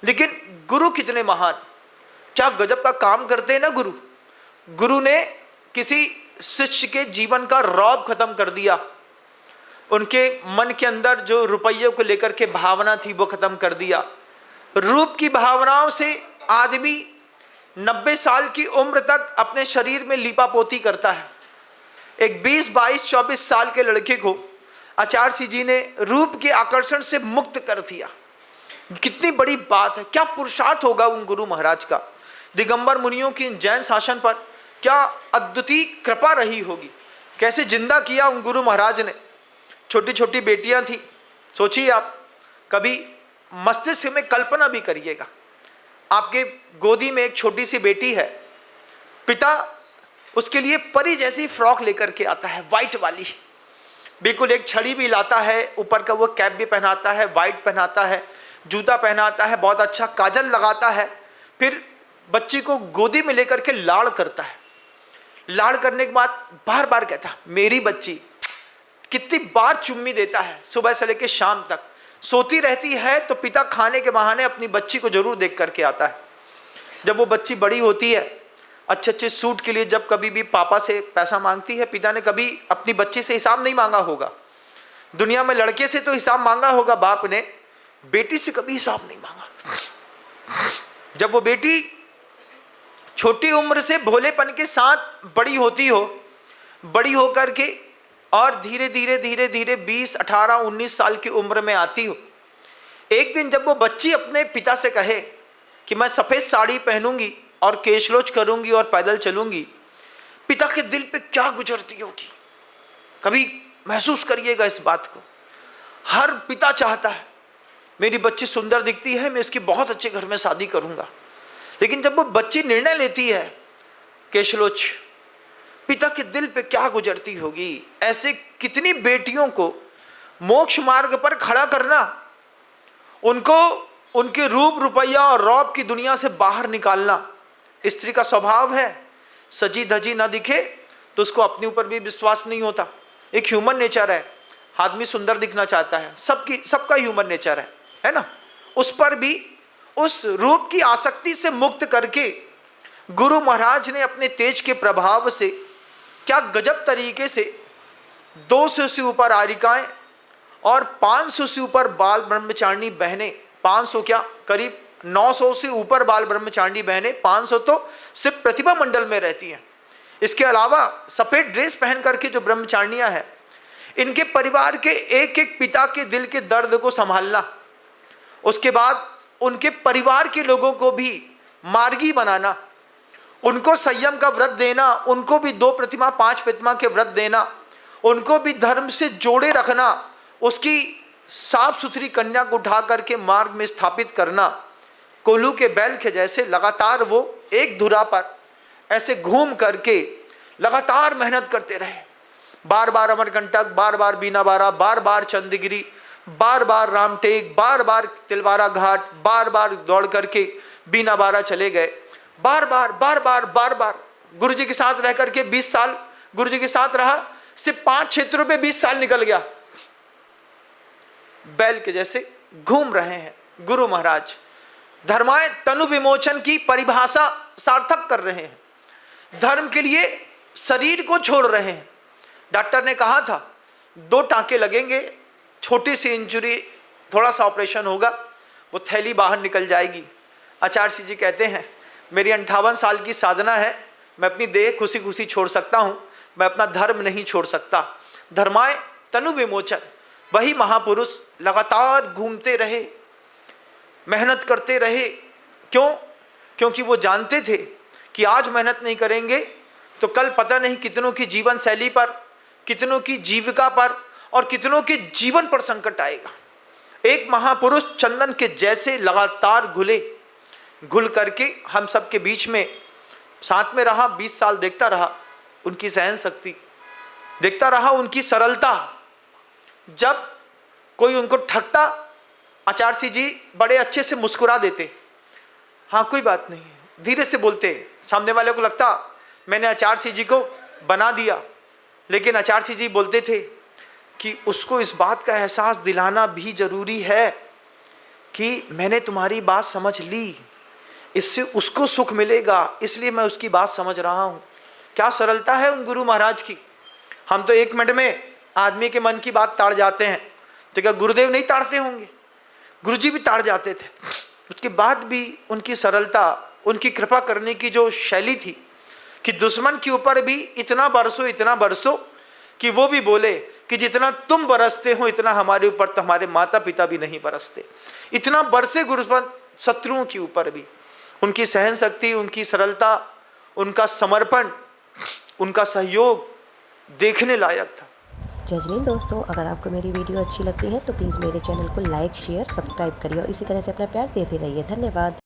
लेकिन गुरु कितने महान, क्या गजब का काम करते हैं ना गुरु। गुरु ने किसी शिष्य के जीवन का रौब खत्म कर दिया, उनके मन के अंदर जो रुपयों को लेकर के भावना थी वो खत्म कर दिया। रूप की भावनाओं से आदमी 90 साल की उम्र तक अपने शरीर में लीपापोती करता है। एक 20, 22, 24 साल के लड़के को आचार्य जी ने रूप के आकर्षण से मुक्त कर दिया। कितनी बड़ी बात है, क्या पुरुषार्थ होगा उन गुरु महाराज का। दिगंबर मुनियों की जैन शासन पर क्या अद्वितीय कृपा रही होगी, कैसे जिंदा किया उन गुरु महाराज ने। छोटी छोटी बेटियां थी, सोचिए आप, कभी मस्तिष्क में कल्पना भी करिएगा, आपके गोदी में एक छोटी सी बेटी है, पिता उसके लिए परी जैसी फ्रॉक लेकर के आता है, वाइट वाली, बिल्कुल एक छड़ी भी लाता है, ऊपर का वो कैप भी पहनाता है, वाइट पहनाता है, जूता पहनाता है, बहुत अच्छा काजल लगाता है, फिर बच्ची को गोदी में लेकर के लाड़ करता है। लाड़ करने के बाद बार बार कहता मेरी बच्ची, कितनी बार चुम्मी देता है, सुबह से लेकर शाम तक। सोती रहती है तो पिता खाने के बहाने अपनी बच्ची को जरूर देख करके आता है। जब वो बच्ची बड़ी होती है, अच्छे अच्छे सूट के लिए जब कभी भी पापा से पैसा मांगती है, पिता ने कभी अपनी बच्ची से हिसाब नहीं मांगा होगा। दुनिया में लड़के से तो हिसाब मांगा होगा बाप ने, बेटी से कभी हिसाब नहीं मांगा। जब वो बेटी छोटी उम्र से भोलेपन के साथ बड़ी होती हो, बड़ी होकर के और धीरे धीरे धीरे धीरे 20, 18, 19 साल की उम्र में आती हो, एक दिन जब वो बच्ची अपने पिता से कहे कि मैं सफ़ेद साड़ी पहनूंगी और केशलोच करूंगी और पैदल चलूंगी, पिता के दिल पे क्या गुजरती होगी, कभी महसूस करिएगा इस बात को। हर पिता चाहता है मेरी बच्ची सुंदर दिखती है, मैं इसकी बहुत अच्छे घर में शादी करूंगा। लेकिन जब वो बच्ची निर्णय लेती है केशलोच, पिता के दिल पे क्या गुजरती होगी। ऐसे कितनी बेटियों को मोक्ष मार्ग पर खड़ा करना, उनको उनके रूप, रुपया और रौब की दुनिया से बाहर निकालना। स्त्री का स्वभाव है सजी धजी ना दिखे तो उसको अपने ऊपर भी विश्वास नहीं होता, एक ह्यूमन नेचर है, आदमी सुंदर दिखना चाहता है, सबका ह्यूमन नेचर है ना। उस पर भी उस रूप की आसक्ति से मुक्त करके गुरु महाराज ने अपने तेज के प्रभाव से क्या गजब तरीके से 200 से ऊपर आरिकाएं और 500 से ऊपर बाल ब्रह्मचारिणी बहनें, 500 क्या करीब 900 से ऊपर बाल ब्रह्मचारिणी बहनें, 500 तो सिर्फ प्रतिभा मंडल में रहती हैं। इसके अलावा सफ़ेद ड्रेस पहन करके जो ब्रह्मचारिणियाँ हैं, इनके परिवार के एक एक पिता के दिल के दर्द को संभालना, उसके बाद उनके परिवार के लोगों को भी मार्गी बनाना, उनको संयम का व्रत देना, उनको भी 2 प्रतिमा 5 प्रतिमा के व्रत देना, उनको भी धर्म से जोड़े रखना, उसकी साफ सुथरी कन्या को उठा करके मार्ग में स्थापित करना। कोल्हू के बैल के जैसे लगातार वो एक धुरा पर ऐसे घूम करके लगातार मेहनत करते रहे। बार बार अमरकंटक, बार बार बीनाबारा, बार बार चंदगिरी, बार बार रामटेक, बार बार तिलवारा घाट, बार बार दौड़ करके बीनाबारा चले गए। बार बार गुरु जी के साथ रह करके 20 साल गुरु जी के साथ रहा, सिर्फ 5 क्षेत्रों पे 20 साल निकल गया। बैल के जैसे घूम रहे हैं गुरु महाराज। धर्माय तनु विमोचन की परिभाषा सार्थक कर रहे हैं, धर्म के लिए शरीर को छोड़ रहे हैं। डॉक्टर ने कहा था 2 टांके लगेंगे, छोटी सी इंजुरी, थोड़ा सा ऑपरेशन होगा, वो थैली बाहर निकल जाएगी। आचार्य जी कहते हैं मेरी 58 साल की साधना है, मैं अपनी देह खुशी खुशी छोड़ सकता हूँ, मैं अपना धर्म नहीं छोड़ सकता। धर्माय तनु विमोचन, वही महापुरुष लगातार घूमते रहे, मेहनत करते रहे। क्यों? क्योंकि वो जानते थे कि आज मेहनत नहीं करेंगे तो कल पता नहीं कितनों की जीवन शैली पर, कितनों की जीविका पर और कितनों के जीवन पर संकट आएगा। एक महापुरुष चंदन के जैसे लगातार घुल करके हम सब के बीच में साथ में रहा। 20 साल देखता रहा उनकी सहन शक्ति, देखता रहा उनकी सरलता। जब कोई उनको ठगता, आचार्य जी बड़े अच्छे से मुस्कुरा देते, हाँ कोई बात नहीं, धीरे से बोलते। सामने वाले को लगता मैंने आचार्य जी को बना दिया, लेकिन आचार्य जी बोलते थे कि उसको इस बात का एहसास दिलाना भी जरूरी है कि मैंने तुम्हारी बात समझ ली, इससे उसको सुख मिलेगा, इसलिए मैं उसकी बात समझ रहा हूं। क्या सरलता है उन गुरु महाराज की। हम तो 1 मिनट में आदमी के मन की बात ताड़ जाते हैं, तो क्या गुरुदेव नहीं ताड़ते होंगे? गुरुजी भी ताड़ जाते थे। उसके बाद भी उनकी सरलता, उनकी कृपा करने की जो शैली थी कि दुश्मन के ऊपर भी इतना बरसो कि वो भी बोले कि जितना तुम बरसते हो इतना हमारे ऊपर तो हमारे माता पिता भी नहीं बरसते। इतना बरसे गुरुपन शत्रुओं के ऊपर भी। उनकी सहन शक्ति, उनकी सरलता, उनका समर्पण, उनका सहयोग देखने लायक था। जजनीन दोस्तों, अगर आपको मेरी वीडियो अच्छी लगती है तो प्लीज़ मेरे चैनल को लाइक, शेयर, सब्सक्राइब करिए और इसी तरह से अपना प्यार देते रहिए। धन्यवाद।